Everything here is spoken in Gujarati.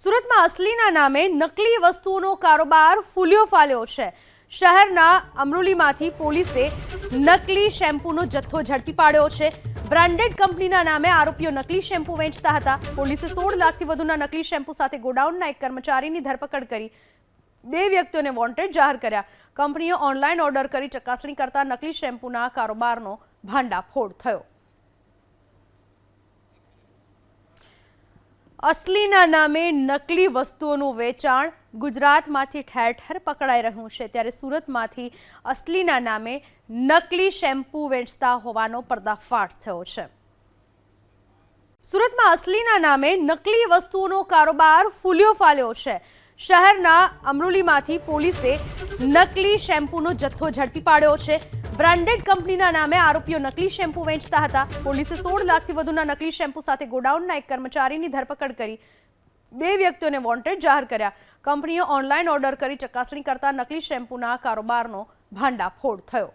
સુરતમાં અસલીના નામે નકલી વસ્તુઓનો કારોબાર ફૂલ્યો ફાલ્યો છે। શહેરના અમરોલીમાંથી પોલીસે નકલી શેમ્પૂનો જથ્થો ઝડપી પાડ્યો છે। બ્રાન્ડેડ કંપનીના નામે આરોપીઓ નકલી શેમ્પૂ વેચતા હતા। પોલીસે 16 લાખથી વધુના નકલી શેમ્પૂ સાથે ગોડાઉનના એક કર્મચારીની ધરપકડ કરી 2 વ્યક્તિઓને વોન્ટેડ જાહેર કર્યા। કંપનીઓ ઓનલાઈન ઓર્ડર કરી ચકાસણી કરતા નકલી શેમ્પૂના કારોબારનો ભાંડાફોડ થયો। અસલીના નામે નકલી વસ્તુઓનું વેચાણ ગુજરાતમાંથી ઠેર ઠેર પકડાઈ રહ્યું છે, ત્યારે સુરતમાંથી અસલીના નામે નકલી શેમ્પૂ વેચતા હોવાનો પર્દાફાશ થયો છે। સુરતમાં અસલીના નામે નકલી વસ્તુઓનો કારોબાર ફૂલ્યો ફાલ્યો છે। શહેરના અમરોલીમાંથી પોલીસે નકલી શેમ્પૂનો જથ્થો ઝડપી પાડ્યો છે। બ્રાન્ડેડ કંપનીના નામે આરોપીઓ નકલી શેમ્પૂ વેચતા હતા। પોલીસે 16 લાખથી વધુના નકલી શેમ્પૂ સાથે ગોડાઉનના એક કર્મચારીની ધરપકડ કરી 2 વ્યક્તિઓને વોન્ટેડ જાહેર કર્યા। કંપનીઓ ઓનલાઈન ઓર્ડર કરી ચકાસણી કરતા નકલી શેમ્પૂના કારોબારનો ભાંડાફોડ થયો।